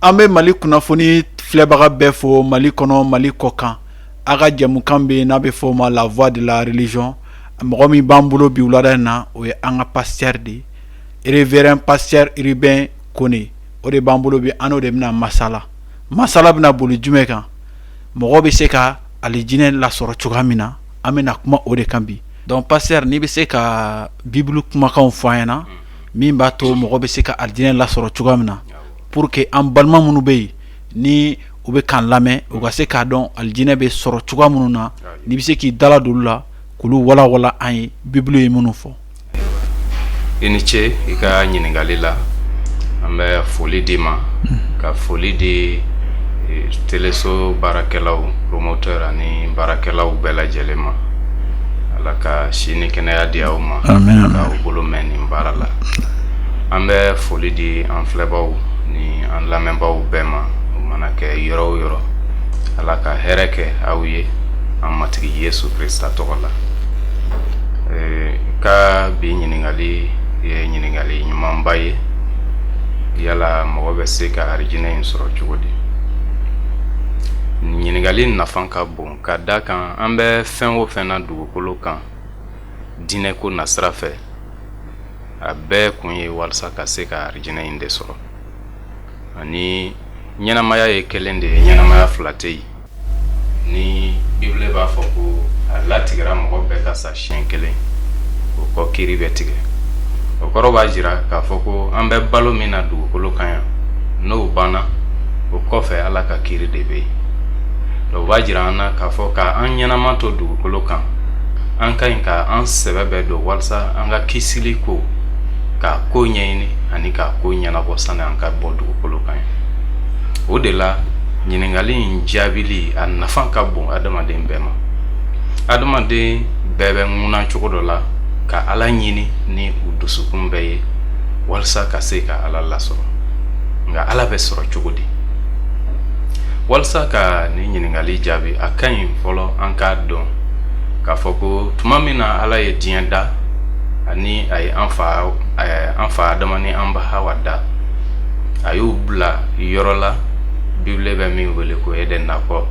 Ambe Mali kunnafoni filɛbaga bɛɛ fo Mali kɔnɔ Mali kɔkan a ka jɛmukan bɛ n'a bɛ fɔ o ma la voix de la religion mɔgɔ min b'an bolo bi wulada in na o ye an ka pasteur de révérend pasteur Urbain Kone o de b'an bolo bi an n'o de bɛna masala bɛna boli jumɛn kan mɔgɔ bɛ se ka alijinɛ lasɔrɔ cogoya min na an bɛna kuma o de kan bi donc pasteur n'i bɛ se ka bible kumakanw fɔ an ɲɛna min b'a to mɔgɔ bɛ se ka alijinɛ lasɔrɔ cogoya min na pour que an balima minnu bɛ yen ni u bɛ kan lamɛn u ka se k'a dɔn alijinɛ bɛ sɔrɔ cogoya minnu na n'i bɛ se k'i dala don olu la k'olu walawala an ye bible ye minnu fɔ. I ni ce i ka ɲininkali la an bɛ foli di ma ka foli di teleso baarakɛlaw promoteur ani baarakɛlaw bɛɛ lajɛlen ma ala ka si ni kɛnɛya di aw ma k'aw bolo mɛn nin baara la an bɛ foli di an filɛbaw ni an lamɛnbaw bɛɛ ma o mana kɛ yɔrɔ o yɔrɔ ala ka hɛrɛ kɛ aw ye an matigi Yesu Krista tɔgɔ la ka bi ɲininkali ye ɲininkali ɲumanba ye yala mɔgɔ bɛ se ka arijinɛ in sɔrɔ cogo di ɲininkali nafa ka bon ka da kan an bɛ fɛn o fɛn na dugukolo kan diinɛ ko nasira fɛ a bɛɛ kun ye walasa ka se ka arijinɛ in de sɔrɔ ani ɲɛnamaya ye kelen de ye ɲɛnamaya fila tɛ yen ni bible b'a fɔ ko a latigɛra mɔgɔ bɛɛ ka sa siɲɛ kelen o kɔ kiri bɛ tigɛ o kɔrɔ b'a jira k'a fɔ ko an bɛ balo min na dugukolo kan yan n'o banna o kɔfɛ ala ka kiri de bɛ yen o b'a jira an na k'a fɔ ka an ɲɛnama to dugukolo kan an ka ɲi ka an sɛbɛ bɛɛ don walasa an ka kisili ko k'a ko ɲɛɲini ani k'a ko ɲɛnabɔ sani an ka bɔ dugukolo kan yan o de la ɲininkali in jaabili a nafa ka bon adamaden bɛɛ ma adamaden bɛɛ bɛ ŋuna cogo dɔ la ka ala ɲini ni u dusukun bɛɛ ye walasa ka se ka ala lasɔrɔ nka ala bɛ sɔrɔ cogo di walasa ka ni ɲininkali jaabi a ka ɲi fɔlɔ an k'a dɔn k'a fɔ ko tuma min na ala ye diɲɛ da ani a ye an fa adama ni an ba hawa da a y'u bila yɔrɔ la bible bɛ min wele ko Eden nakɔ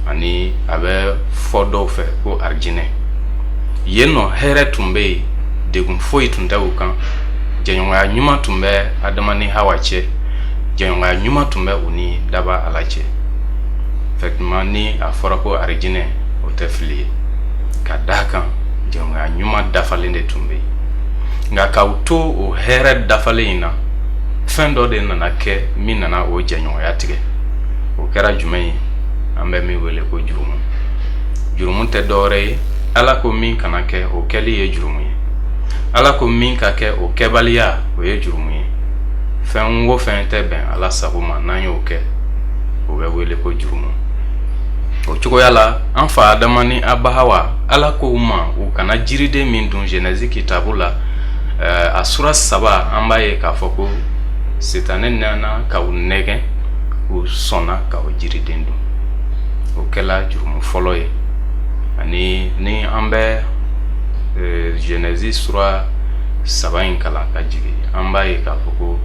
ani a bɛ fɔ dɔw fɛ ko arijinɛ yen nɔ hɛrɛ tun bɛ yen degun foyi tun tɛ u kan jɛɲɔgɔnya ɲuman tun bɛ adama ni hawa cɛ jɛɲɔgɔnya ɲuman tun bɛ u ni daba ala cɛ effectivement ni a fɔra ko arijinɛ o tɛ fili ye ka da kan jɛɲɔgɔnya ɲuman dafalen de tun bɛ yen nka k'aw to o hɛrɛ dafalen in na fɛn dɔ de nana kɛ min nana o jɛɲɔgɔnya tigɛ o kɛra jumɛn ye an bɛ min wele ko jurumu tɛ dɔwɛrɛ ye ala ko min kana kɛ o kɛli ye jurumu ye ala ko min ka kɛ o kɛbaliya o ye jurumu ye fɛn o fɛn tɛ bɛn ala sago ma n'an y'o kɛ o bɛ wele ko jurumu o cogoya la an fa adama ni abahawa ala ko ma u kana jiriden min dun Genèse kitabu la a sura 3 an b'a ye k'a fɔ ko Sitanɛ nana ka u nɛgɛn u sɔnna ka o jiriden dun o kɛla jurumu fɔlɔ ye ani ni an bɛ Genèse sura 3 in kalan ka jigin an b'a ye k'a fɔ ko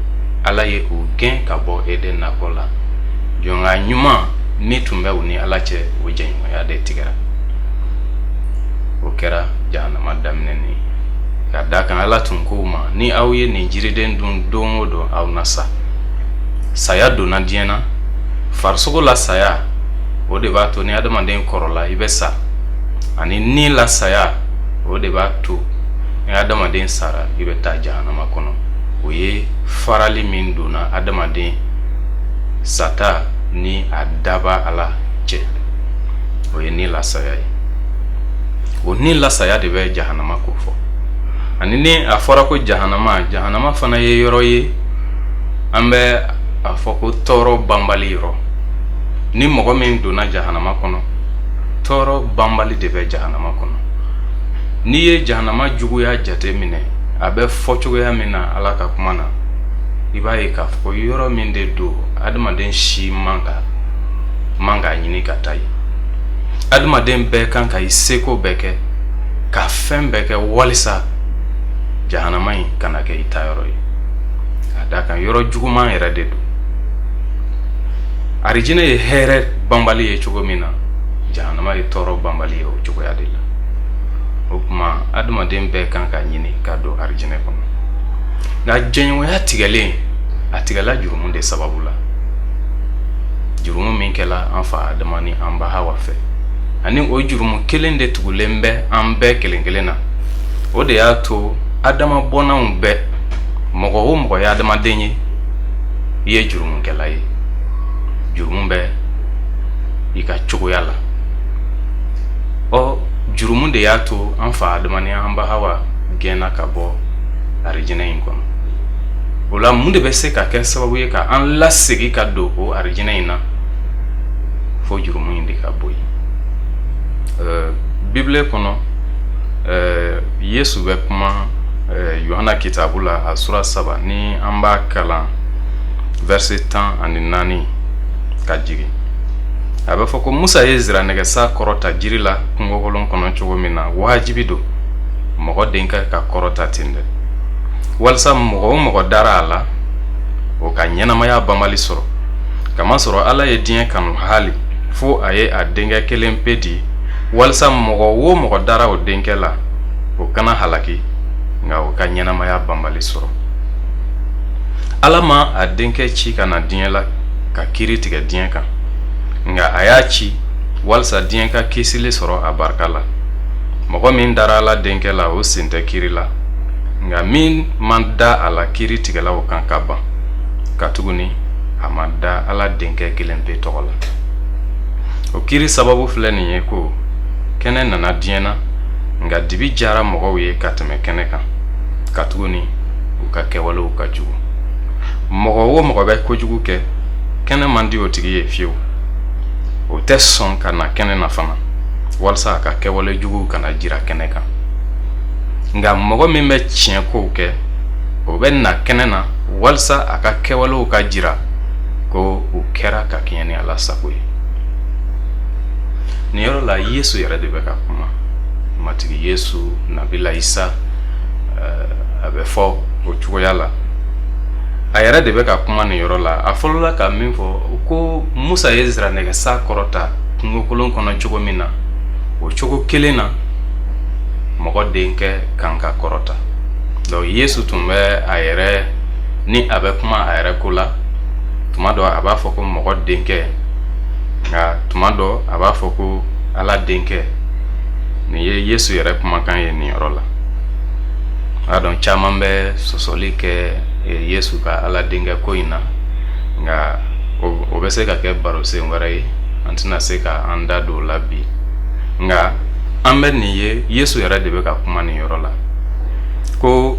ala ye u gɛn ka bɔ Eden nakɔ la jɔnya ɲuman min tun bɛ u ni ala cɛ o jɛɲɔgɔnya de tigɛra o kɛra jahanama daminɛ ni ka da kan ala tun ko ma ni aw ye nin jiriden dun don o don aw na sa saya donna diɲɛ na farisogo la saya o de b'a to ni adamaden kɔrɔla i bɛ sa ani ni la saya o de b'a to ni adamaden sara i bɛ taa jahanama kɔnɔ o ye farali min donna adamaden sata ni a daba ala cɛ o ye ni la saya ye o ni la saya de bɛ jahanama ko fɔ ani ni a fɔra ko jahanama fana ye yɔrɔ ye an bɛ a fɔ ko tɔɔrɔ banbali yɔrɔ ni mɔgɔ min donna jahanama kɔnɔ tɔɔrɔ banbali de bɛ jahanama kɔnɔ n'i ye jahanama juguya jate minɛ a bɛ fɔ cogoya min na ala ka kuma na i b'a ye k'a fɔ yɔrɔ min de don adamaden si man ka ɲini ka taa ye adamaden bɛɛ kan ka i seko bɛɛ kɛ ka fɛn bɛɛ kɛ walisa jahanama in kana kɛ i ta yɔrɔ ye a da kan yɔrɔ juguman yɛrɛ de don arijinɛ ye hɛrɛ banbali ye cogo min na jahanama ye tɔɔrɔ banbali ye o cogoya de la. O kuma adamaden bɛɛ kan ka ɲini ka don arijinɛ kɔnɔ. Nka jɛɲɔgɔnya tigɛlen a tigɛla jurumu de sababu la. Jurumu min kɛla an fa Adama ni an ba Hawa fɛ. Ani o jurumu kelen de tugulen bɛ an bɛɛ kelen kelen na. O de y'a to Adama bɔnnaw bɛɛ mɔgɔ o mɔgɔ ye adamaden ye i ye jurumukɛla ye. Jurumu bɛ i ka cogoya la. Jurumu de y'a to an fa Adama ni an ba Hawa gɛnna ka bɔ arijinɛ in kɔnɔ. O la mun de bɛ se ka kɛ sababu ye ka an lasegi ka don o arijinɛ in na fo jurumu in de ka bɔ yen. Bible kɔnɔ Yesu bɛ kuma Yohana kitabu la a sura 3 ni an b'a kalan verset 14 ka jigin. A bɛ fɔ ko Musa ye ziranɛgɛsa kɔrɔta jiri la kungokolon kɔnɔ cogo min na wajibi don mɔgɔ den ka kɔrɔta ten dɛ. Walasa mɔgɔ o mɔgɔ dara a la o ka ɲɛnamaya banbali sɔrɔ. Kamasɔrɔ Ala ye diɲɛ kanu hali fo a ye a denkɛ kelen pe di walasa mɔgɔ o mɔgɔ dara o denkɛ la o kana halaki nka o ka ɲɛnamaya banbali sɔrɔ. Ala ma a denkɛ ci ka na diɲɛ la ka kiri tigɛ diɲɛ kan nka a y'a ci walasa diɲɛ ka kisili sɔrɔ a barika la. Mɔgɔ min dara Ala denkɛ la o sen tɛ kiri la nka min man da a la kiri tigɛla o kan ka ban ka tuguni a ma da Ala denkɛ kelen pe tɔgɔ la. O kiri sababu filɛ nin ye ko kɛnɛ nana diɲɛ na nka dibi jara mɔgɔw ye ka tɛmɛ kɛnɛ kan ka tuguni u ka kɛwalew ka jugu. Mɔgɔ o mɔgɔ bɛ kojugu kɛ kɛnɛ man di o tigi ye fiyewu. O tɛ sɔn ka na kɛnɛ na fana walasa a ka kɛwale jugu kana jira kɛnɛ kan. Nka mɔgɔ min bɛ tiɲɛ kow kɛ o bɛ na kɛnɛ na walasa a ka kɛwalew ka jira ko u kɛra ka kɛɲɛ ni Ala sago ye. Nin yɔrɔ la Yesu yɛrɛ de bɛ ka kuma. Matigi Yesu, Nabila Isa, a bɛ fɔ o cogoya la. A yɛrɛ de bɛ ka kuma nin yɔrɔ la. A fɔlɔla ka min fɔ ko Musa ye ziranɛgɛsa kɔrɔta kungokolon kɔnɔ cogo min na o cogo kelen na mɔgɔ denkɛ kan ka kɔrɔta. Donc Yesu tun bɛ a yɛrɛ ni a bɛ kuma a yɛrɛ ko la tuma dɔ a b'a fɔ ko mɔgɔ denkɛ nka tuma dɔ a b'a fɔ ko Ala denkɛ. Nin ye Yesu yɛrɛ kumakan ye nin yɔrɔ la. A dɔn caman bɛ sɔsɔli kɛ Yesu ka Ala denkɛ ko in na nka o bɛ se ka kɛ barosen wɛrɛ ye an tɛna se ka an da don o la bi. Nka an bɛ nin ye Yesu yɛrɛ de bɛ ka kuma nin yɔrɔ la ko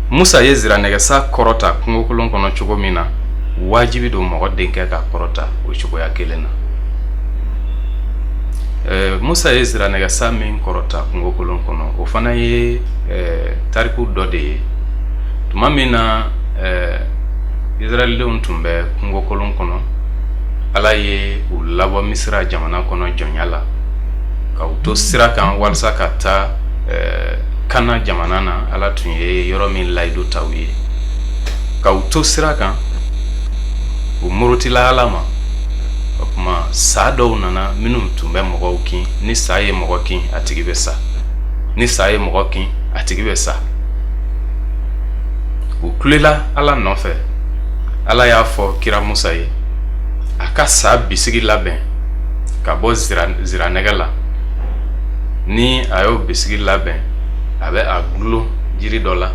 Musa ye ziranɛgɛsa kɔrɔta kungokolon kɔnɔ cogo min na wajibi don mɔgɔ denkɛ ka kɔrɔta o cogoya kelen na. Musa ye ziranɛgɛsa min kɔrɔta kungokolon kɔnɔ o fana ye tariku dɔ de ye. Tuma min na Israɛlidenw tun bɛ kungokolon kɔnɔ Ala ye u labɔ Misira jamana kɔnɔ jɔnya la ka u to sira kan walasa ka taa Kana jamana na. Ala tun ye yɔrɔ min layidu ta u ye ka u to sira kan u murutila Ala ma. O kuma sa dɔw nana minnu tun bɛ mɔgɔw kin. Ni sa ye mɔgɔ kin a tigi bɛ sa. Ni sa ye mɔgɔ kin a tigi bɛ sa. U kulela Ala nɔfɛ. Ala y'a fɔ kira Musa ye a ka sa bisigi labɛn ka bɔ ziranɛgɛ la. Ni a y'o bisigi labɛn a bɛ a gulo jiri dɔ la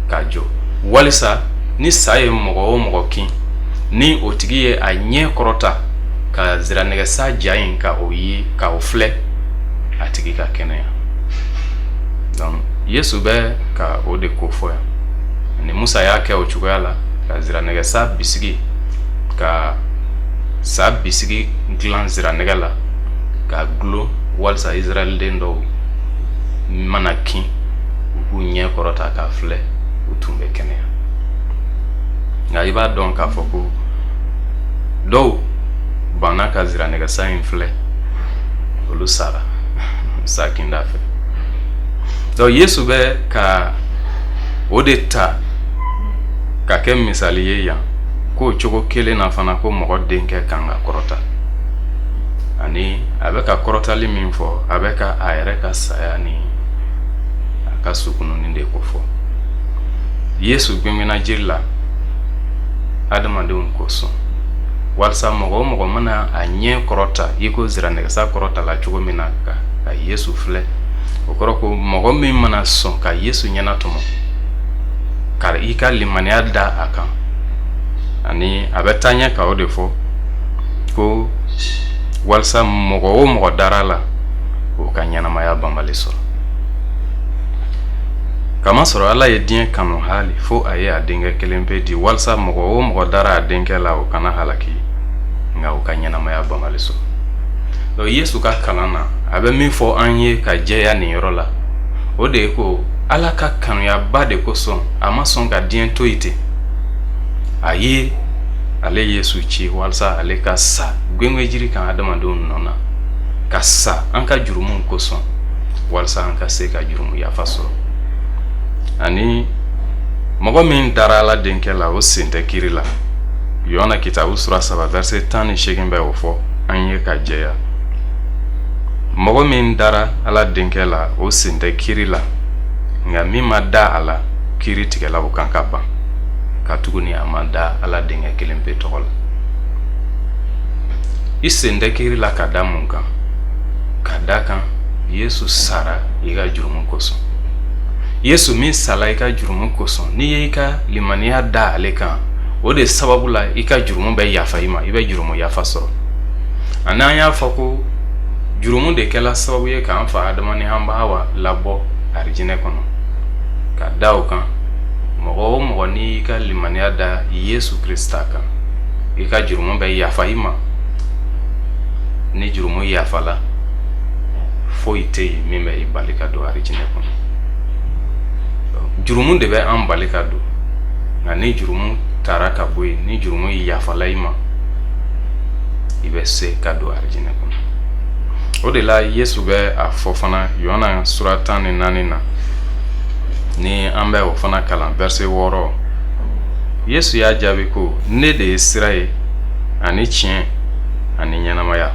ka jɔ walisa ni sa ye mɔgɔ o mɔgɔ kin ni o tigi ye a ɲɛ kɔrɔta ka ziranɛgɛsa ja in ka o ye ka o filɛ a tigi ka kɛnɛya. Donc Yesu bɛ ka o de ko fɔ yan. Ni Musa y'a kɛ o cogoya la ka ziranɛgɛsa bisigi ka sa bisigi dilan ziranɛgɛ la ka gulo walisa Israɛliden dɔw mana kin u k'u ɲɛ kɔrɔta k'a filɛ u tun bɛ kɛnɛya. Nka i b'a dɔn k'a fɔ ko dɔw banna ka ziranɛgɛsa in filɛ olu sara sa kinda fɛ. Donc Yesu bɛ ka o de ta ka kɛ misali ye yan ko cogo kelen na fana ko mɔgɔ denkɛ kan ka kɔrɔta ani a bɛ ka kɔrɔtali min fɔ a bɛ ka a yɛrɛ ka saya ni a ka sukununi de ko fɔ Yesu gbɛmɛna jiri la adamadenw kosɔn walasa mɔgɔ o mɔgɔ mana a ɲɛ kɔrɔta i ko zira nɛgɛsa kɔrɔta la cogo min na ka Yesu filɛ o kɔrɔ ko mɔgɔ min mana sɔn ka Yesu ɲɛna tɔmɔ ka i ka limaniya da a kan ani a bɛ taa ɲɛ ka o de fɔ ko walasa mɔgɔ o mɔgɔ dara la o ka ɲɛnamaya banbali sɔrɔ kama sɔrɔ Ala ye diɲɛ kanu hali fo a ye a denkɛ kelen pe di walasa mɔgɔ o mɔgɔ dara a denkɛ la o kana halaki nka o ka ɲɛnamaya banbali sɔrɔ donc Yesu ka kalan na a bɛ min fɔ an ye ka jɛya nin yɔrɔ la o de ye ko Ala ka kanuyaba de kosɔn a ma sɔn ka diɲɛ to yen ten a ye ale Yesu ci walasa ale ka sa gwengwejiri kan adamadenw nɔ na ka sa an ka jurumu kosɔn walasa an ka se ka jurumu yafa sɔrɔ ani mɔgɔ min dara Ala denkɛ la o sen tɛ kiri la Yohana kitabu sura 3 verset 18 bɛ o fɔ an ye ka jɛya mɔgɔ min dara Ala denkɛ la o sen tɛ kiri la nka min ma da a la kiri tigɛla o kan ka ban ka tuguni a ma da Ala denkɛ kelen pe tɔgɔ la i sen tɛ kiri la ka da mun kan ka da kan Yesu sara i ka jurumu kosɔn Yesu min sala i ka jurumu kosɔn ni ye i ka limaniya da ale kan o de sababu la i ka jurumu bɛ yafa i ma i bɛ jurumu yafa sɔrɔ ani an y'a fɔ ko jurumu de kɛla sababu ye k'an fa Adama ni Hawa labɔ arijinɛ kɔnɔ ka da o kan mɔgɔ o mɔgɔ ni i ka limaniya da Yesu Krista kan i ka jurumu bɛ yafa i ma ni jurumu yafa la foyi tɛ yen min bɛ i bali ka don arijinɛ kɔnɔ jurumu de bɛ an bali ka don nka ni jurumu taara ka bɔ yen ni jurumu yafala i ma i bɛ se ka don arijinɛ kɔnɔ o de la Yesu bɛ a fɔ fana Yohana sura 14 na ni an bɛ o fana kalan verset 6 Yesu y'a jaabi ko ne de ye sira ye ani tiɲɛ ani ɲɛnamaya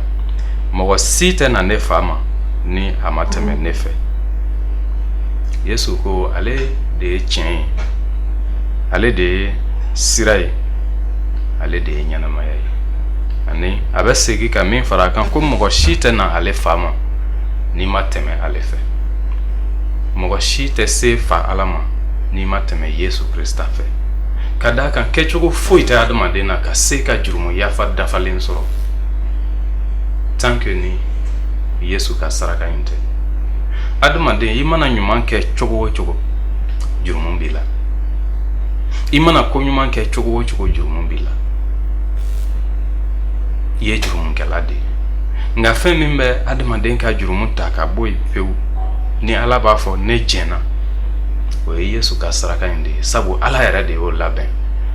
mɔgɔ si tɛ na ne fa ma ni a ma tɛmɛ ne fɛ Yesu ko ale de ye tiɲɛ ye ale de ye sira ye ale de ye ɲɛnamaya ye ani a bɛ segi ka min fara kan ko mɔgɔ si tɛ na ale fa ma ni ma tɛmɛ ale fɛ mɔgɔ si tɛ se fa Ala ma ni ma tɛmɛ Yesu Krista fɛ ka da kan kɛcogo foyi tɛ adamaden na ka se ka jurumu yafa dafalen sɔrɔ tant que ni Yesu ka saraka in tɛ adamaden i mana ɲuman kɛ cogo o cogo jurumu b'i la i mana ko ɲuman kɛ cogo o cogo jurumu b'i la i ye jurumukɛla de nka fɛn min bɛ adamaden ka jurumu ta ka bɔ yen pewu ni Ala b'a fɔ ne jɛna o ye Yesu ka saraka in de ye sabu Ala yɛrɛ de y'o labɛn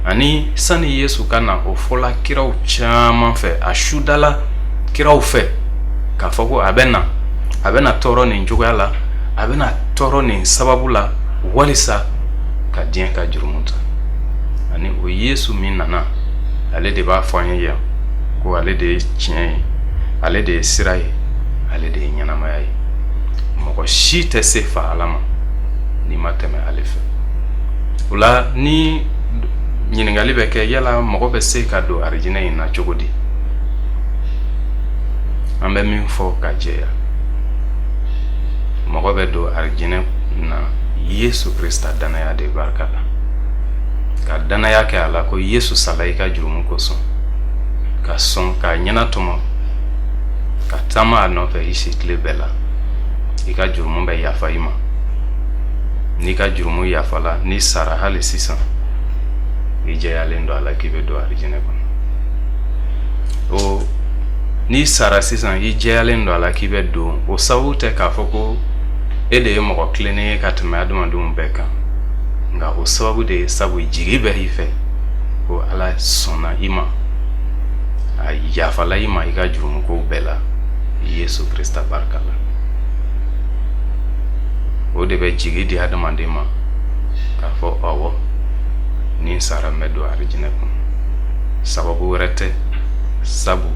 ani sani Yesu ka na o fɔla kiraw caman fɛ a sudala kiraw fɛ k'a fɔ ko a bɛ na tɔɔrɔ nin cogoya la a bɛ na tɔɔrɔ nin sababu la walisa ka diɲɛ ka jurumu ta ani o Yesu min nana ale de b'a fɔ an ye yan ko ale de ye tiɲɛ ye ale de ye sira ye ale de ye ɲɛnamaya ye mɔgɔ si tɛ se fa Ala ma ni ma tɛmɛ ale fɛ o la ni ɲininkali bɛ kɛ yala mɔgɔ bɛ se ka don arijinɛ in na cogo di an bɛ min fɔ ka jɛya mɔgɔ bɛ don arijinɛ na Yesu Krista danaya de barika la ka danaya kɛ a la ko Yesu sala i ka jurumu kosɔn ka sɔn ka ɲɛna tɔmɔ ka taama a nɔfɛ i si tile bɛɛ la i ka jurumu bɛ yafa i ma n'i ka jurumu yafala ni sara hali sisan i jɛyalen don a la k'i bɛ don arijinɛ kɔnɔ o ni sara sisan i jɛyalen don a la k'i bɛ don o sababu tɛ k'a fɔ ko e de ye mɔgɔ tilennen ye ka tɛmɛ adamadenw bɛɛ kan nka o sababu de ye sabu jigi bɛ i fɛ ko Ala sɔnna i ma a yafala i ma i ka jurumukow bɛɛ la Yesu Krista barika la o de bɛ jigi di adamaden ma k'a fɔ awɔ ni sara n bɛ don arijinɛ kɔnɔ sababu wɛrɛ tɛ sabu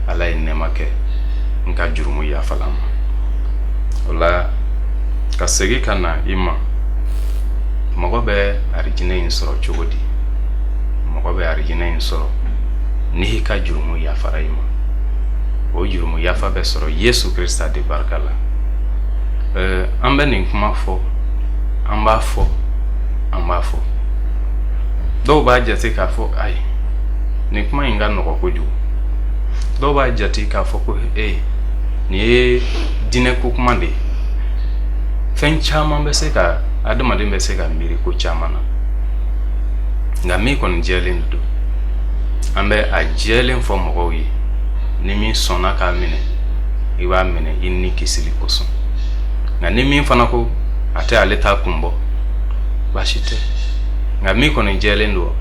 ala ye nɛɛma kɛ n ka jurumu yafala ma. O la ka segi ka na i ma, mɔgɔ bɛ arijinɛ in sɔrɔ cogo di? Mɔgɔ bɛ arijinɛ in sɔrɔ ni i ka jurumu yafara i ma. O jurumu yafa bɛ sɔrɔ Yesu Krista de barika la. An bɛ nin kuma fɔ, an b'a fɔ, an b'a fɔ. Dɔw b'a jate k'a fɔ ayi, nin kuma in ka nɔgɔ kojugu. Dɔw b'a jate k'a fɔ ko nin ye dinɛ ko kuma de ye. Fɛn caman bɛ se ka, adamaden bɛ se ka miiri ko caman na. Nka min kɔni jɛlen don, an bɛ a jɛlen fɔ mɔgɔw ye. Ni min sɔnna k'a minɛ, i b'a minɛ i ni kisili kosɔn. Nka ni min fana ko a tɛ ale t'a kun bɔ, baasi tɛ. Nka min kɔni jɛlen don,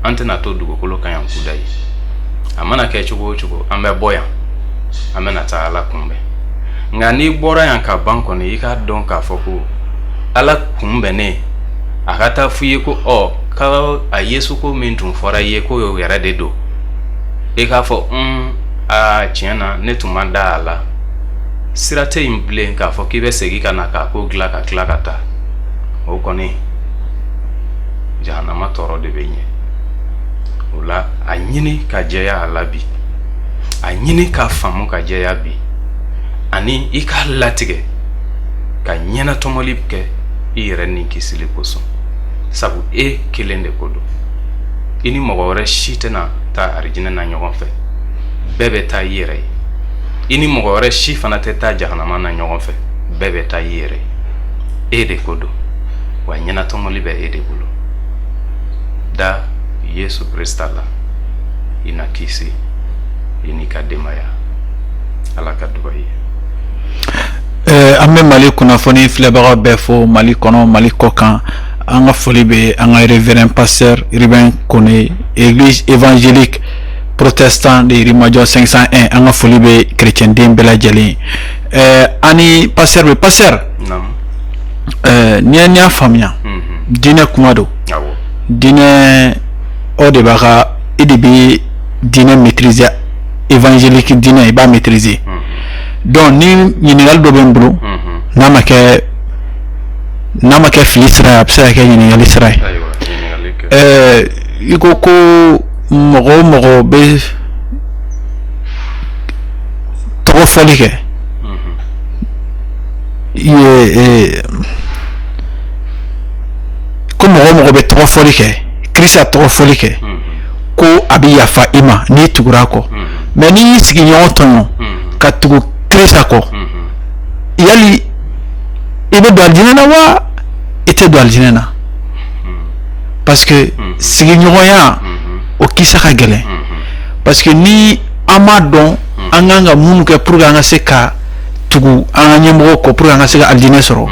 an tɛna to dugukolo kan yan kuda ye. A mana kɛ cogo o cogo, an bɛ bɔ yan, an bɛna taa ala kunbɛn. Nka n'i bɔra yan ka ban kɔni, i k'a dɔn k'a fɔ ko ala kunbɛnnen, a ka taa f'i ye ko ka a Yesu ko min tun fɔra i ye ko o yɛrɛ de don. I k'a fɔ tiɲɛ na ne tun ma da a la. Sira tɛ yen bilen k'a fɔ k'i bɛ segin ka na k'a ko dilan ka tila ka taa. O kɔni jahanama tɔɔrɔ de bɛ ɲɛ. O la a ɲini ka jɛya a la bi, a ɲini ka faamu ka jɛya bi, ani i ka latigɛ ka ɲɛnatɔmɔli kɛ i yɛrɛ ni kisili kosɔn. Sabu kelen de ko don. I ni mɔgɔ wɛrɛ si tɛna taa arijinɛ na ɲɔgɔn fɛ. Bɛɛ bɛ taa i yɛrɛ ye. I ni mɔgɔ wɛrɛ si fana tɛ taa jahanama na ɲɔgɔn fɛ. Bɛɛ bɛ taa i yɛrɛ ye. E de ko don. Wa ɲɛnatɔmɔli bɛ e de bolo. Da Yesu Krista la, i na kisi, i ni ka denbaya. Ala ka duba ye. An bɛ Mali kunnafoni filɛbaga bɛɛ fo, Mali kɔnɔ, Mali kɔkan. An ka foli bɛ an ka révérend pasteur Ruben Kone, église évangélique protestant de Yirimajɔ 501. An ka foli bɛ chrétien bɛɛ lajɛlen. Ani pasteur bɛ pasteur. Ni y'a faamuya, diinɛ kuma don. Diinɛ o de b'a ka, i de bɛ diinɛ maîtriser, évangélique diinɛ i b'a maîtriser. Donc ni ɲininkali dɔ bɛ n bolo, n'a ma kɛ fili sira ye, a bɛ se ka kɛ ɲininkali sira ye. I ko ko mɔgɔ o mɔgɔ bɛ tɔgɔ fɔli kɛ, ko mɔgɔ o mɔgɔ bɛ tɔgɔ fɔli kɛ, Kirista tɔgɔ fɔli kɛ, ko a bɛ yafa i ma n'i tugura kɔ. Mais n'i y'i sigi ɲɔgɔn tɔɲɔ ka tugu Kirista kɔ, yali i bɛ don alijinɛ na wa i tɛ don alijinɛ na? Parce que sigiɲɔgɔnya o kisa ka gɛlɛn. Parce que ni an m'a dɔn an kan ka minnu kɛ pour que an ka se ka tugu an ka ɲɛmɔgɔw kɔ, pour que an ka se ka alijinɛ sɔrɔ,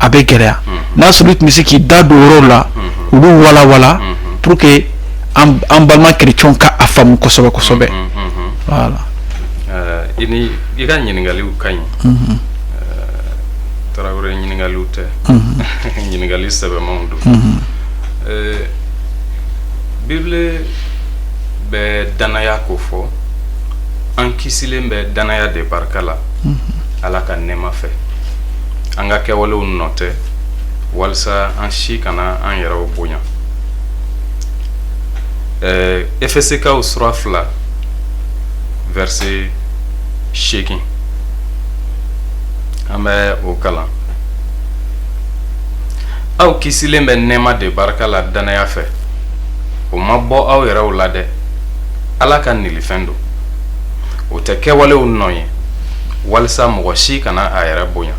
a bɛ gɛlɛya. N'a sɔrɔ i tun bɛ se k'i da don o yɔrɔ la, olu walawala pour que an balima chrétien ka a faamu kosɛbɛ kosɛbɛ. Voilà. I ka ɲininkaliw ka ɲi. Tarawele ɲininkaliw tɛ. Ɲininkali sɛbɛmanw don. Bible bɛ danaya ko fɔ, an kisilen bɛ danaya de barika la, ala ka nɛɛma fɛ. An ka kɛwalew nɔ tɛ, walasa an si kana an yɛrɛw bonya. Efesikaw sura 2 verset 8. An bɛ o kalan. Aw kisilen bɛ nɛɛma de barika la danaya fɛ. O ma bɔ aw yɛrɛw la dɛ. Ala ka nilifɛn don. O tɛ kɛwalew nɔ ye, walasa mɔgɔ si kana a yɛrɛ bonya.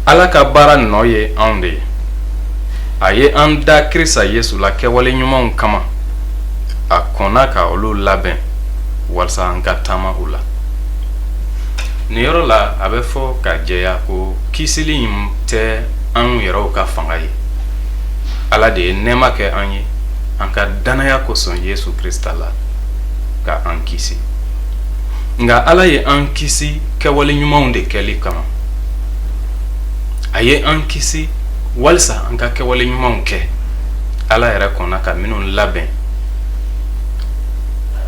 Ala ka baara nɔ ye anw de ye. A ye an da Kirisa Yesu la kɛwale ɲumanw kama. A kɔnna ka olu labɛn walasa an ka taama u la. Nin yɔrɔ la a bɛ fɔ ka jɛya ko kisili in tɛ an yɛrɛw ka fanga ye. Ala de ye nɛɛma kɛ an ye, an ka danaya kosɔn Yesu Krista la ka an kisi. Nka Ala ye an kisi kɛwale ɲumanw de kɛli kama. A ye an kisi walasa an ka kɛwale ɲumanw kɛ. Ala yɛrɛ kɔnna ka minnu labɛn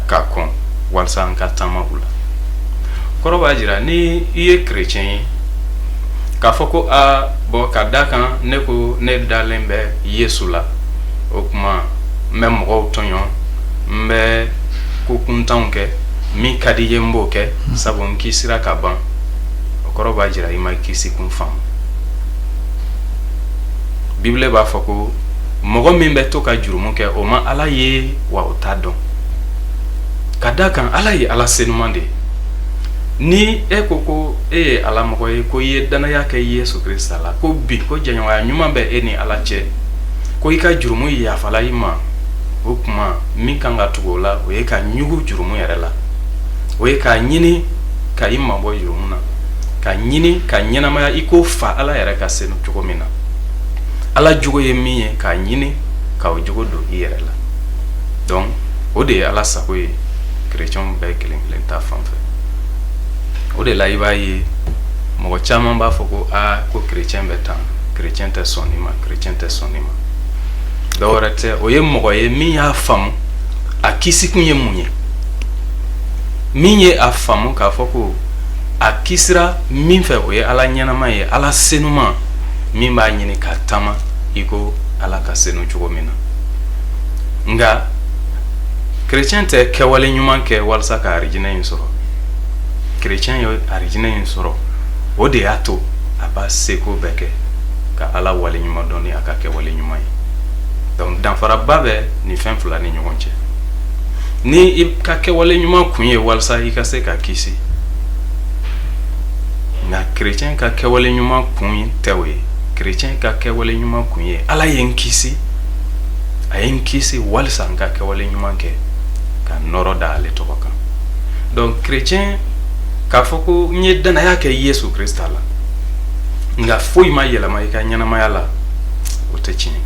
ka kɔn walasa an ka taama u la. Kɔrɔ b'a jira ni i ye chrétien ye k'a fɔ ko bon ka da kan ne ko ne dalen bɛ Yesu la, o kuma n bɛ mɔgɔw tɔɲɔ, n bɛ ko kuntanw kɛ, min ka di ye n b'o kɛ sabu n kisira ka ban. O kɔrɔ b'a jira i ma kisi kun faamu. Bible b'a fɔ ko mɔgɔ min bɛ to ka jurumu kɛ o ma Ala ye wa o t'a dɔn. Ka da kan Ala ye Ala senuman de ye. Ni e ko e ye Ala mɔgɔ ye, ko i ye danaya kɛ Yesu Krista la, ko bi ko jɛɲɔgɔnya ɲuman bɛ e ni Ala cɛ, ko i ka jurumu yafala i ma, o kuma min kan ka tugu o la o ye ka ɲugu jurumu yɛrɛ la, o ye ka ɲini ka i mabɔ jurumu na, ka ɲini ka ɲɛnamaya i ko fa Ala yɛrɛ ka senu cogo min na. Ala jogo ye min ye ka ɲini ka o jogo don i yɛrɛ la. Donc o de ye Ala sago ye chrétien bɛɛ kelen kelen ta fan fɛ. O de la i b'a ye mɔgɔ caman b'a fɔ ko ko chrétien bɛ tan, chrétien tɛ sɔn nin ma, chrétien tɛ sɔn nin ma. Dɔwɛrɛ tɛ, o ye mɔgɔ ye min y'a faamu a kisikun ye mun ye, min ye a faamu k'a fɔ ko a kisira min fɛ o ye Ala ɲɛnama ye, Ala senuma min b'a ɲini ka taama i ko Ala ka senu cogo min na. Nga chrétien tɛ kɛwale ɲuman kɛ walasa ka arijinɛ in sɔrɔ. Chrétien ye arijinɛ in sɔrɔ, o de y'a to a b'a seko bɛɛ kɛ ka Ala wale ɲuman dɔn ni a ka kɛwale ɲuman ye. Donc danfaraba bɛ nin fɛn fila ni ɲɔgɔn cɛ. Ni i ka kɛwale ɲuman kun ye walasa i ka se ka kisi, nka chrétien ka kɛwale ɲuman kun tɛ o ye. Chrétien ka kɛwale ɲuman kun ye Ala ye n kisi, a ye n kisi walasa n ka kɛwale ɲuman kɛ ka nɔrɔ da ale tɔgɔ kan. Donc chrétien k'a fɔ ko n ye danaya kɛ Yesu Krista la nka foyi ma yɛlɛma i ka ɲɛnamaya la, o tɛ tiɲɛ.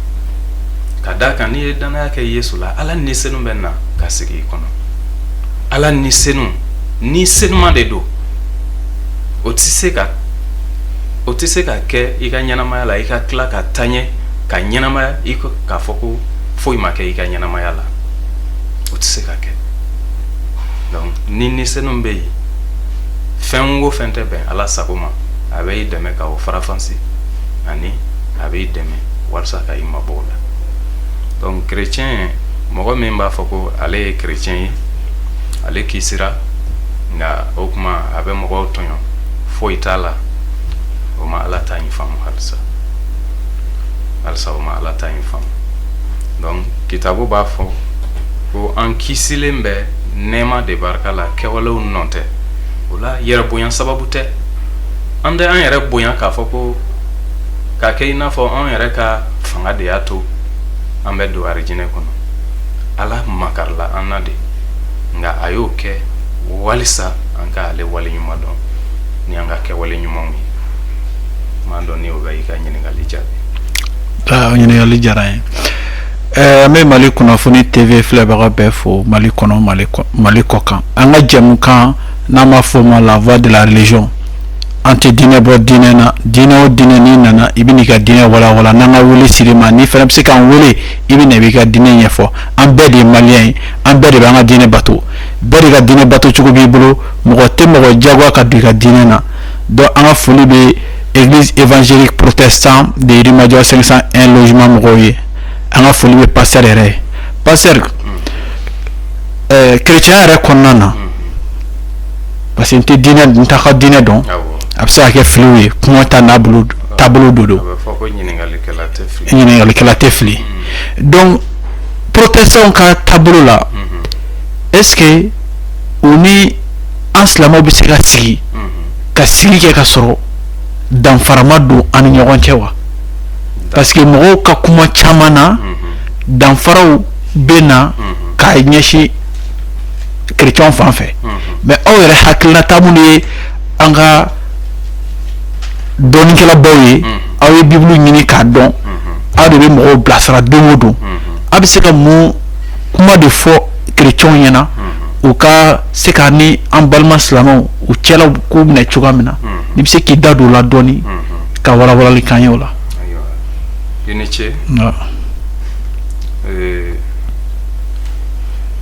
Ka da kan n'i ye danaya kɛ Yesu la, Ala ni senu bɛ na ka sigi i kɔnɔ. Ala ni senu, ni senuman de don, o tɛ se ka kɛ i ka ɲɛnamaya la, i ka tila ka taɲɛ ka ɲɛnamaya i k'a fɔ ko foyi ma kɛ i ka ɲɛnamaya la, o tɛ se ka kɛ. Donc ni senu bɛ yen, fɛn o fɛn tɛ bɛn Ala sago ma, a bɛ i dɛmɛ ka o farafansi, ani a bɛ i dɛmɛ walasa ka i mabɔ o la. Donc chrétien, mɔgɔ min b'a fɔ ko ale ye chrétien ye, ale kisira, nka o kuma a bɛ mɔgɔw tɔɲɔ, foyi t'a la, o ma Ala ta in faamu halisa. O ma Ala ta in faamu. Donc kitabu b'a fɔ ko an kisilen bɛ nɛɛma de barika la, kɛwalew nɔ tɛ. O la yɛrɛ bonya sababu tɛ. An tɛ an yɛrɛ bonya k'a fɔ ko k'a kɛ i n'a fɔ an yɛrɛ ka fanga de y'a to an bɛ don arijinɛ kɔnɔ. Ala makarila an na de, nka a y'o kɛ walisa an ka ale wale ɲuman dɔn ni an ka kɛwale ɲumanw ye. M'an dɔn ni o bɛ i ka ɲininkali jaabi. Ɲininkali diyara n ye. An bɛ Mali kunnafoni TV filɛbaga bɛɛ fo, Mali kɔnɔ Mali kɔ kan. An ka jɛmukan n'an b'a fɔ o ma la voix de la religion. An tɛ diinɛ bɔ diinɛ na, diinɛ o diinɛ n'i nana i bɛ n'i ka diinɛ walawala, n'an ka wele sir'i ma, n'i fana bɛ se k'an wele i bɛ na i b'i ka diinɛ ɲɛfɔ. An bɛɛ de ye maliyɛn ye, an bɛɛ de b'an ka diinɛ bato, bɛɛ de ka diinɛ bato cogo b'i bolo, mɔgɔ tɛ mɔgɔ diyagoya ka don i ka diinɛ na. Donc an ka foli bɛ Église évangélique protestant de Yirimajɔ 501 logement mɔgɔw ye. An ka foli bɛ pasteur yɛrɛ ye. Pasteur, chrétien yɛrɛ kɔnɔna na, parce que n tɛ diinɛ, n t'a ka diinɛ dɔn, a bɛ se ka kɛ filiw ye, kuma ta n'a bolo taabolo dɔ don. A bɛ fɔ ko ɲininkalikɛla tɛ fili. Ɲininkalikɛla tɛ fili. Donc protestants ka taabolo la, est-ce que u ni an silamɛw bɛ se ka sigi ka sigi kɛ ka sɔrɔ danfara ma don an ni ɲɔgɔn cɛ wa? Parce que mɔgɔw ka kuma caman na danfaraw bɛ na k'a ɲɛsin chrétiens fan fɛ, mais aw yɛrɛ hakilinata minnu ye an ka dɔnnikɛlabaw ye, aw ye Bible ɲini k'a dɔn, aw de bɛ mɔgɔw bilasira don o don, aw bɛ se ka mun kuma de fɔ chrétiens ɲɛna u ka se ka ni an balima silamɛw u cɛla k'u minɛ cogoya min na, n'i bɛ se k'i da don o la dɔɔni ka walawalali k'an ye o la. I ni ce.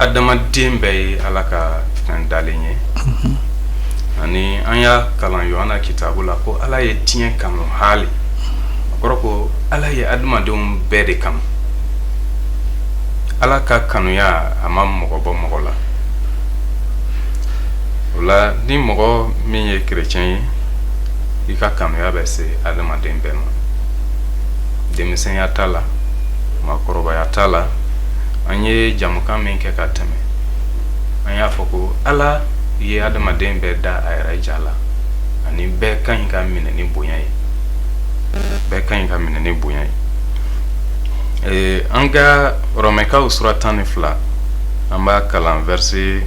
adamaden bɛɛ ye ala ka fɛn dalen ye ani an y'a kalan Yohana kitabu la ko ala ye diɲɛ kanu hali a kɔrɔ ko ala ye adamadenw bɛɛ de kanu ala ka kanuya a ma mɔgɔ bɔ mɔgɔ la o la ni mɔgɔ min ye chrétien ye i ka kanuya bɛ se adamaden bɛɛ ma denmisɛnya t'a la maakɔrɔbaya t'a la an ye jamukan min kɛ ka tɛmɛ an y'a fɔ ko ala ye adamaden bɛɛ da a yɛrɛ ja la ani bɛɛ ka ɲi ka minɛ ni bonya ye bɛɛ ka ɲi ka minɛ ni bonya ye an ka Rɔmɛkaw sura 12 an b'a kalan verset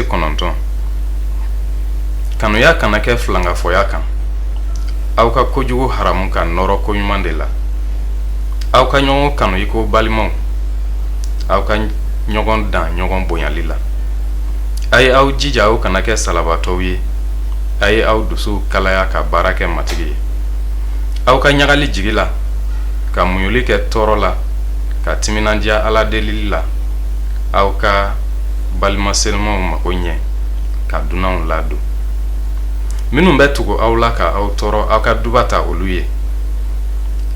9 kanuya kana kɛ filangafɔya kan aw ka kojugu haramu ka nɔrɔ ko ɲuman de la aw ka ɲɔgɔn kanu i ko balimaw aw ka ɲɔgɔn dan ɲɔgɔn bonyali la a ye aw jija aw kana kɛ salabatɔw ye a ye aw dusu kalaya ka baara kɛ matigi ye aw ka ɲagali jigi la ka muɲuli kɛ tɔɔrɔ la ka timinandiya ala delili la aw ka balima selimaw mako ɲɛ ka dunanw ladon minnu bɛ tugu aw la ka aw tɔɔrɔ aw ka dubata olu ye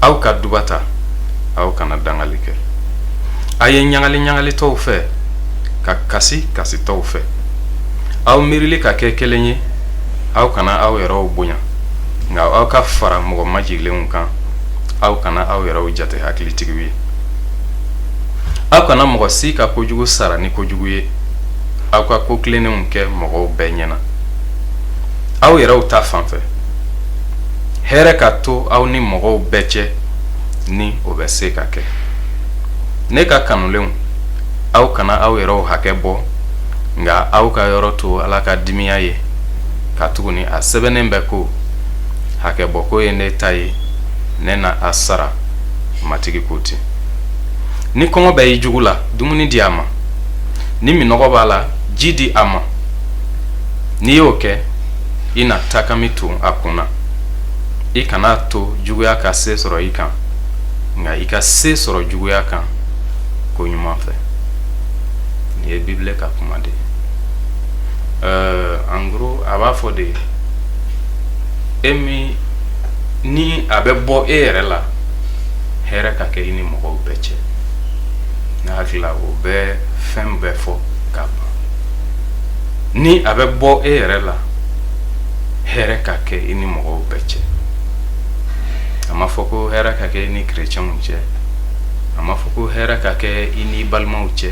aw ka dubata aw kana dangali kɛ a ye ɲagali tɔw fɛ ka kasi tɔw fɛ aw miirili ka kɛ kelen ye aw kana aw yɛrɛw bonya nka aw ka fara mɔgɔ majigilenw kan aw kana aw yɛrɛw jate hakilitigiw ye aw kana mɔgɔ si ka kojugu sara ni kojugu ye aw ka ko kilennenw kɛ mɔgɔw bɛɛ ɲɛna aw yɛrɛw ta fanfɛ hɛrɛ ka to aw ni mɔgɔw bɛɛ cɛ ni o bɛ se ka kɛ ne ka kanulenw aw kana aw yɛrɛw hakɛ bɔ nka aw ka yɔrɔ to ala ka dimiya ye ka tuguni a sɛbɛnnen bɛ ko hakɛ bɔ ko ye ne ta ye ne na a sara matigi ko ten ni kɔngɔ bɛ i jugu la dumuni di a ma ni minɔgɔ b'a la ji di a ma n'i y'o kɛ i na takami to a kunna i kana to juguya ka se sɔrɔ i kan nka i ka se sɔrɔ juguya kan ko ɲuman fɛ ni ye Bible ka kuma de en gros a b'a fɔ de ni a bɛ bɔ e yɛrɛ la hɛrɛ ka kɛ i ni mɔgɔw bɛɛ cɛ ne hakili la o bɛ fɛn bɛɛ fɔ ka ban ni a bɛ bɔ e yɛrɛ la hɛrɛ ka kɛ i ni mɔgɔw bɛɛ cɛ a ma fɔ ko hɛrɛ ka kɛ i ni chrétienw cɛ a ma fɔ ko hɛrɛ ka kɛ i ni balimaw cɛ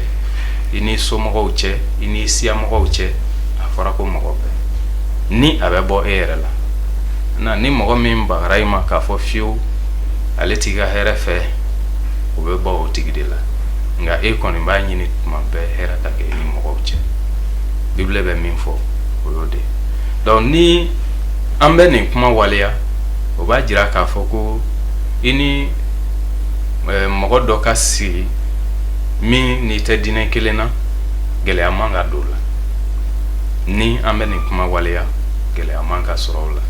i ni somɔgɔw cɛ i ni siyamɔgɔw cɛ a fɔra ko mɔgɔ bɛɛ ni a bɛ bɔ e yɛrɛ la na ni mɔgɔ min bagara i ma k'a fɔ fiyewu ale t'i ka hɛrɛ fɛ o bɛ bɔ o tigi de la nka e kɔni b'a ɲini tuma bɛɛ hɛrɛ ka kɛ i ni mɔgɔw cɛ Bible bɛ min fɔ o y'o de donc ni an bɛ nin kuma waleya o b'a jira k'a fɔ ko i ni mɔgɔ dɔ ka sigi min n'i tɛ diinɛ kelen na gɛlɛya man ka don o la ni an bɛ nin kuma waleya gɛlɛya man ka sɔrɔ o la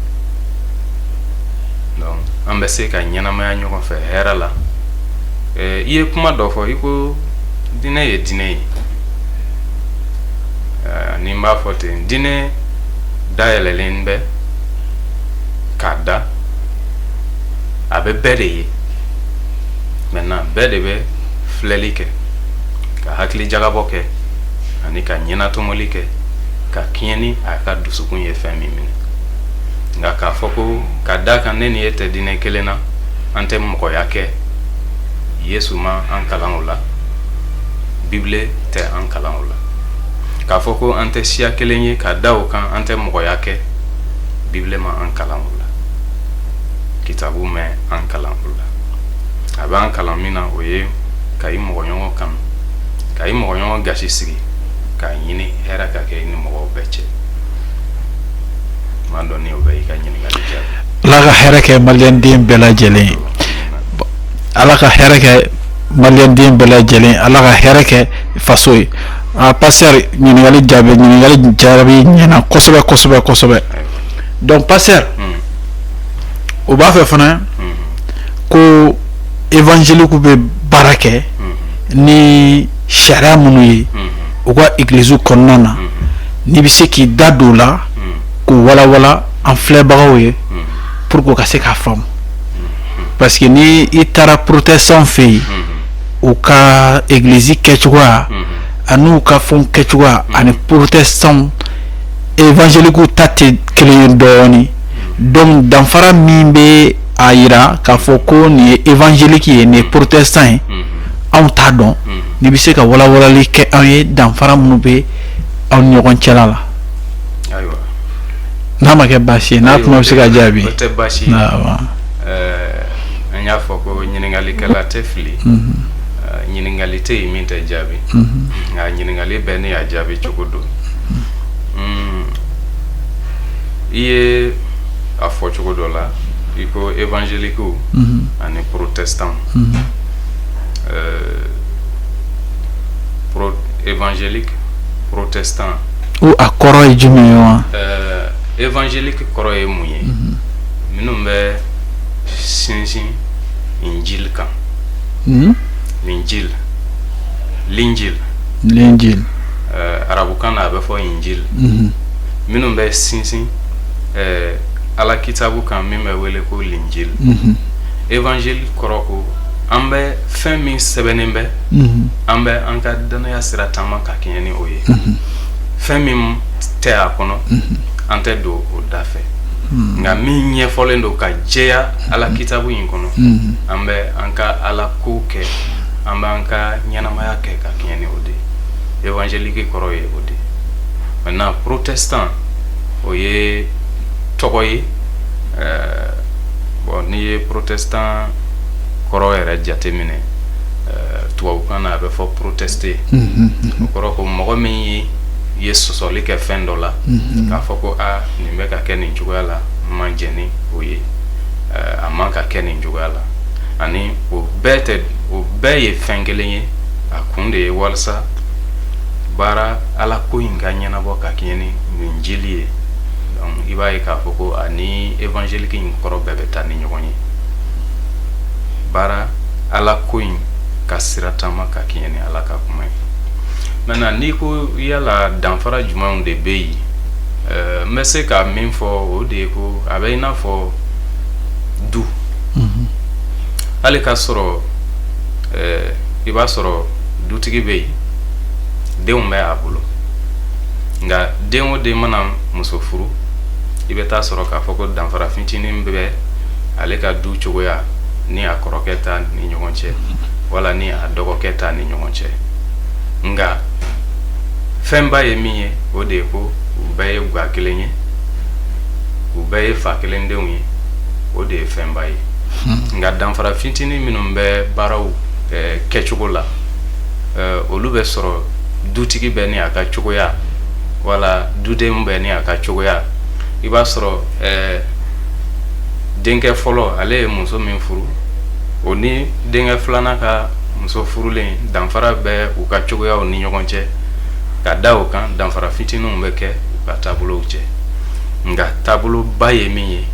donc an bɛ se ka ɲɛnamaya ɲɔgɔn fɛ hɛrɛ la i ye kuma dɔ fɔ i ko diinɛ ye diinɛ ye ni n b'a fɔ ten diinɛ dayɛlɛlen bɛ k'a da a bɛ bɛɛ de ye maintenant bɛɛ de bɛ filɛli kɛ ka hakili jagabɔ kɛ ani ka ɲɛnatomɔli kɛ ka kɛɲɛ ni a ka dusukun ye fɛn min minɛ nka k'a fɔ ko ka da kan ne ni e tɛ diinɛ kelen na an tɛ mɔgɔya kɛ Yesu ma an kalan o la Bible tɛ an kalan o la k'a fɔ ko an tɛ siya kelen ye ka da o kan an tɛ mɔgɔya kɛ Bible ma an kalan o la kitabu mɛ an kalan o la a bɛ an kalan min na o ye ka i mɔgɔɲɔgɔn kanu ka i mɔgɔɲɔgɔn gasi sigi k'a ɲini hɛrɛ ka kɛ i ni mɔgɔw bɛɛ cɛ ma dɔn ni o bɛ i ka ɲininkali jaabi ala ka hɛrɛ kɛ maliyɛnden bɛɛ lajɛlen ala ka hɛrɛ kɛ maliyɛnden bɛɛ lajɛlen ala ka hɛrɛ kɛ faso ye pasteur ɲininkali jaabi ɲɛna kosɛbɛ donc pasteur o b'a fɛ fana ko évangélique bɛ baara kɛ ni sariya minnu ye u ka église kɔnɔna na n'i bɛ se k'i da don o la k'o walawala an filɛbagaw ye pour que u ka se k'a faamu parce que ni i taara protestant fɛ yen u ka église kɛcogoya ani u ka fɛnw kɛcogoya ani protestant évangélique ta tɛ kelen ye dɔɔni donc danfara min bɛ a yira k'a fɔ ko nin ye évangélique ye nin ye protestant ye anw t'a dɔn n'i bɛ se ka walawalali kɛ anw ye danfara minnu bɛ aw ni ɲɔgɔn cɛla la n'a ma kɛ baasi ye n'a kuma bɛ se ka jaabi. O tɛ baasi ye an y'a fɔ ko ɲiniŋalikɛla tɛ fili ɲiniŋali tɛ yen min tɛ jaabi nka ɲiniŋali bɛɛ ne y'a jaabi cogo don i ye a fɔ cogo dɔ la i ko évangélique ani protestant évangélique protestant o a kɔrɔ ye jumɛn ye wa évangélique kɔrɔ ye mun ye minnu bɛ sinsin injil kan linjil arabukan na a bɛ fɔ injil minnu bɛ sinsin ala kitabu kan min bɛ wele ko linjil évangile kɔrɔ ko an bɛ fɛn min sɛbɛnnen bɛ an bɛ an ka danaya sira taama ka kɛɲɛ ni o ye fɛn min tɛ a kɔnɔ an tɛ don o da fɛ nka min ɲɛfɔlen don ka jɛya ala kitabu in kɔnɔ an bɛ an ka ala ko kɛ an bɛ an ka ɲɛnamaya kɛ ka kɛɲɛ ni o de évangélique kɔrɔ ye o de maintenant protestant o ye tɔgɔ ye bon n'i ye protestant kɔrɔ yɛrɛ jateminɛ tubabukan na a bɛ fɔ protester o kɔrɔ ko mɔgɔ min ye sɔsɔli kɛ fɛn dɔ la k'a fɔ ko nin bɛ ka kɛ nin cogoya la man jɛ ni o ye a man ka kɛ nin cogoya la ani o bɛɛ ye fɛn kelen ye a kun de ye walasa baara ala ko in ka ɲɛnabɔ ka kɛɲɛ ni nin jeli ye donc i b'a ye k'a fɔ ko ani évangélique in kɔrɔ bɛɛ bɛ taa ni ɲɔgɔn ye baara ala ko in ka sira taama ka kɛɲɛ ni ala ka kuma ye maintenant n'i ko yala danfara jumɛnw de bɛ yen n bɛ se ka min fɔ o de ye ko a bɛ i n'a fɔ du hali k'a sɔrɔ i b'a sɔrɔ dutigi bɛ yen denw bɛ a bolo nka den o den mana muso furu i bɛ taa sɔrɔ k'a fɔ ko danfara fitinin bɛ ale ka du cogoya ni a kɔrɔkɛ ta ni ɲɔgɔn cɛ wala ni a dɔgɔkɛ ta ni ɲɔgɔn cɛ nka fɛnba ye min ye o de ye ko u bɛɛ ye ga kelen ye u bɛɛ ye fa kelen denw ye o de ye fɛnba ye nka danfara fitinin minnu bɛ baaraw kɛcogo la olu bɛ sɔrɔ dutigi bɛ ni a ka cogoya wala duden bɛ ni a ka cogoya i b'a sɔrɔ denkɛ fɔlɔ ale ye muso min furu o ni denkɛ filanan ka muso furulen danfara bɛ u ka cogoyaw ni ɲɔgɔn cɛ ka da o kan danfara fitininw bɛ kɛ u ka taabolow cɛ nka taaboloba ye min ye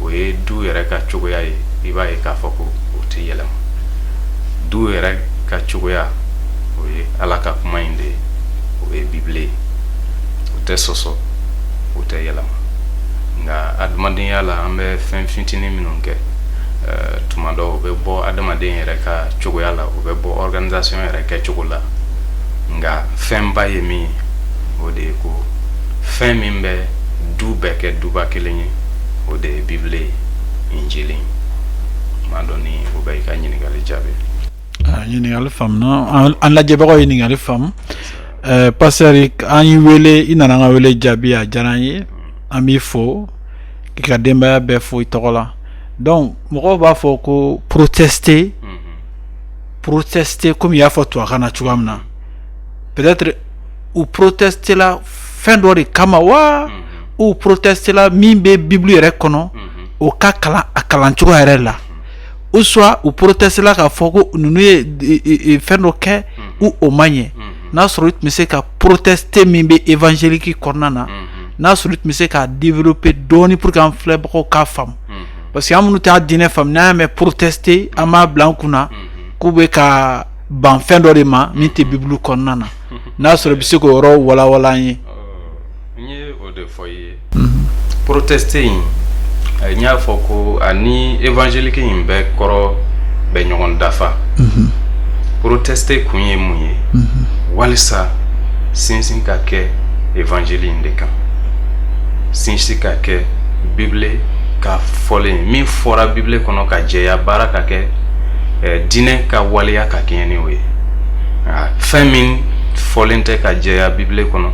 o ye du yɛrɛ ka cogoya ye i b'a ye k'a fɔ ko o tɛ yɛlɛma du yɛrɛ ka cogoya o ye ala ka kuma in de ye o ye bibile ye o tɛ sɔsɔ o tɛ yɛlɛma nka adamadenya la an bɛ fɛn fitinin minnu kɛ tuma dɔ o bɛ bɔ adamaden yɛrɛ ka cogoya la o bɛ bɔ organisation yɛrɛ kɛcogo la nka fɛnba ye min ye o de ye ko fɛn min bɛ du bɛɛ kɛ duba kelen ye o de ye bibile ye injili maa dɔn ni o bɛ i ka ɲininkali jaabi. ɲininkali faamuna an lajɛbagaw ye ɲininkali faamu pasteur an y'i wele i nana an ka wele jaabi a diyara an ye an b'i fo k'i ka denbaya bɛɛ fo i tɔgɔ la donc mɔgɔw b'a fɔ ko protester komi i y'a fɔ tubabukan na cogoya min na peut-être u protester la fɛn dɔ de kama wa u protester la min bɛ bible yɛrɛ kɔnɔ o ka kalan a kalancogo yɛrɛ la ou soit u protester la k'a fɔ ko ninnu ye fɛn dɔ kɛ ou o man ɲɛ n'a sɔrɔ i tun bɛ se ka protester min bɛ évangélique kɔnɔna na n'a sɔrɔ i tun bɛ se k'a développer dɔɔni pour que an filɛbagaw k'a faamu parce que amunu ta diinɛ fam n'a mɛ protester an b'a bila an kunna k'u bɛ ka ban fɛn dɔ de ma min tɛ bibulu kɔnɔna na n'a sɔrɔ i bɛ se k'o yɔrɔ walawala an ye. N ye o de fɔ i ye protester in n y'a fɔ ko ani évangélique in bɛɛ kɔrɔ bɛ ɲɔgɔn dafa protester kun ye mun ye walisa sinsin ka kɛ évangile in de kan sinsin ka kɛ bible ka fɔlen min fɔra bible kɔnɔ ka jɛya baara ka kɛ diinɛ ka waleya ka kɛɲɛ ni o ye fɛn min fɔlen tɛ ka jɛya bible kɔnɔ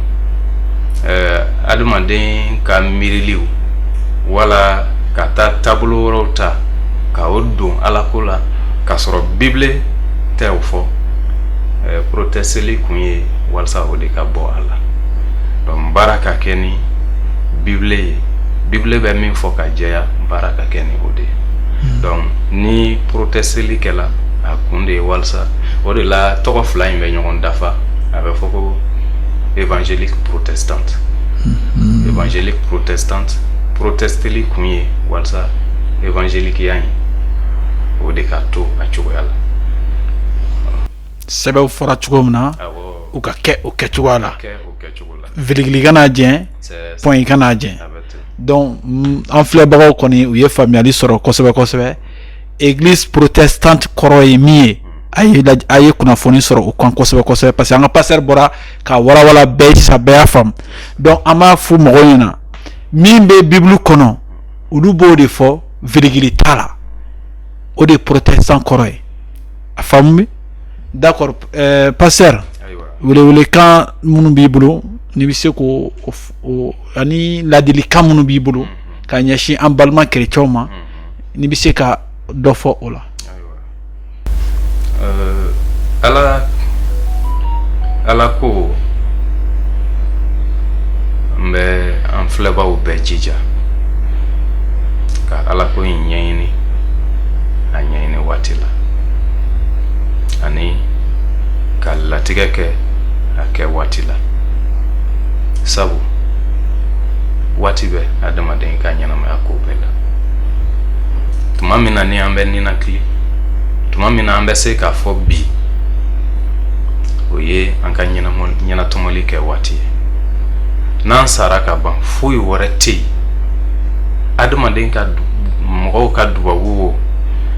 adamaden ka miiriliw wala ka taa taabolo wɛrɛw ta ka o don alako la ka sɔrɔ bible tɛ o fɔ protesteli kun ye walasa o de ka bɔ a la donc baara ka kɛ ni bible ye bible bɛ min fɔ ka jɛya baara ka kɛ ni o de donc ni protesteli kɛla a kun de ye walasa o de la tɔgɔ fila in bɛ ɲɔgɔn dafa a bɛ fɔ ko évangélique protestante évangélique protestante protesteli kun ye walasa évangélique ya in o de ka to a cogoya la sɛbɛw fɔra cogo min na u ka kɛ o kɛcogoya la virgule kana jɛn point kana jɛn donc an filɛbagaw kɔni u ye faamuyali sɔrɔ kosɛbɛ kosɛbɛ église protestante kɔrɔ ye min ye a ye kunnafoni sɔrɔ o kan kosɛbɛ kosɛbɛ parce que an ka pasteur bɔra ka walawala bɛɛ sisan bɛɛ y'a faamu donc an b'a fɔ mɔgɔw ɲɛna min bɛ bible kɔnɔ olu b'o de fɔ virgule t'a la o de protestant kɔrɔ ye a faamu mi d'accord pasteur welewelekan minnu b'i bolo n'i bɛ se k'o ani ladilikan minnu b'i bolo ka ɲɛsin an balima kerecɛnw ma n'i bɛ se ka dɔ fɔ o la. ala ko n bɛ an filɛbaw bɛɛ jija ka ala ko in ɲɛɲini a ɲɛɲini waati la ani ka latigɛ kɛ a kɛ waati la sabu waati bɛ adamaden ka ɲɛnamaya ko bɛɛ la tuma min na ni an bɛ ninakili tuma min na an bɛ se k'a fɔ bi o ye an ka ɲɛnatomali kɛ waati ye n'an sara ka ban foyi wɛrɛ tɛ yen adamaden ka mɔgɔw ka dubabu o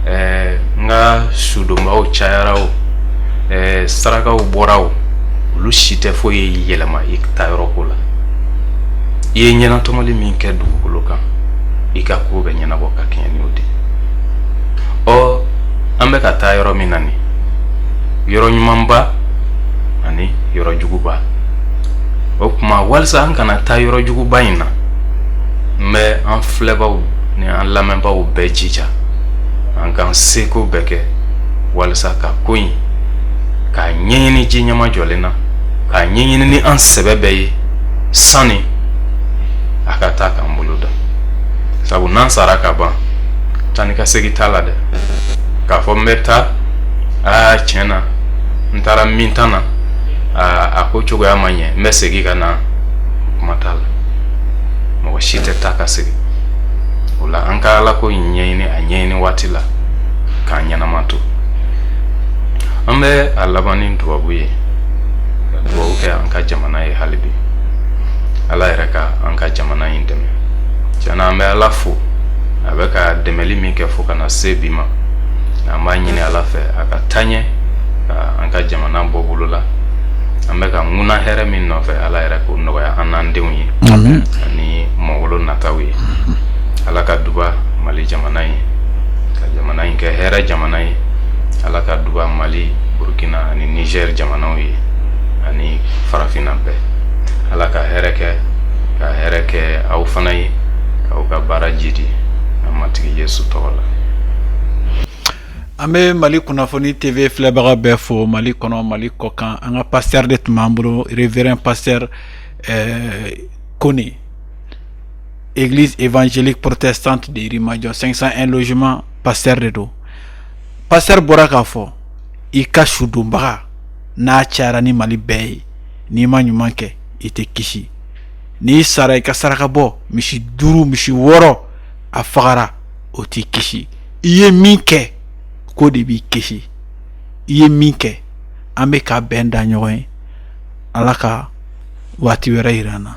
n ka sudonbaw cayara o sarakaw bɔra o olu si tɛ foyi yɛlɛma i ta yɔrɔ ko la i ye ɲɛnatomali min kɛ dugukolo kan i ka ko bɛ ɲɛnabɔ ka kɛɲɛ ni o de an bɛ ka taa yɔrɔ min na ni yɔrɔ ɲumanba ani yɔrɔ juguba o kuma walisa an kana taa yɔrɔ juguba in na n bɛ an filɛbaw ni an lamɛnbaw bɛɛ jija an k'an seko bɛɛ kɛ walisa ka ko in k'a ɲɛɲini ji ɲɛma jɔlen na k'a ɲɛɲini ni an sɛbɛ bɛɛ ye sani a ka taa k'an bolo da sabu n'an sara ka ban tani ka segi t'a la dɛ k'a fɔ n bɛ taa tiɲɛ na n taara min tan na a ko cogoya ma ɲɛ n bɛ segi ka na kuma t'a la mɔgɔ si tɛ taa ka segi o la an ka ala ko ɲɛɲini a ɲɛɲini waati la k'an ɲɛnama to an bɛ a laban ni dubabu ye ka dubabu kɛ an ka jamana ye hali bi ala yɛrɛ ka an ka jamana in dɛmɛ tiɲɛna an bɛ ala fo a bɛ ka dɛmɛli min kɛ fo ka na se bi ma an b'a ɲini ala fɛ a ka taɲɛ ka an ka jamana bɔ bolo la an bɛ ka ŋuna hɛrɛ min nɔfɛ ala yɛrɛ k'o nɔgɔya an n'an denw ye ani mɔwolo nataw ye ala ka duba mali jamana ye ka jamana in kɛ hɛrɛ jamana ye ala ka duba mali burkina ani niger jamanaw ye ani farafina bɛɛ ala ka hɛrɛ kɛ aw fana ye k'aw ka baara jidi an matigi yesu tɔgɔ la. An bɛ Mali kunnafoni TV filɛbaga bɛɛ fo Mali kɔnɔ Mali kɔkan an ka pasteur de tun b'an bolo révérend pasteur Kone église évangélique protestante de Yirimajɔ 501 logement pasteur de do pasteur bɔra k'a fɔ i ka sudonbaga n'a cayara ni Mali bɛɛ ye n'i ma ɲuman kɛ i tɛ kisi n'i sara i ka saraka bɔ misi 5 misi 6 a fagara o t'i kisi. I ye min kɛ k'o de b'i kisi. I ye min kɛ an bɛ ka bɛn da ɲɔgɔn ye. Ala ka waati wɛrɛ yira an na.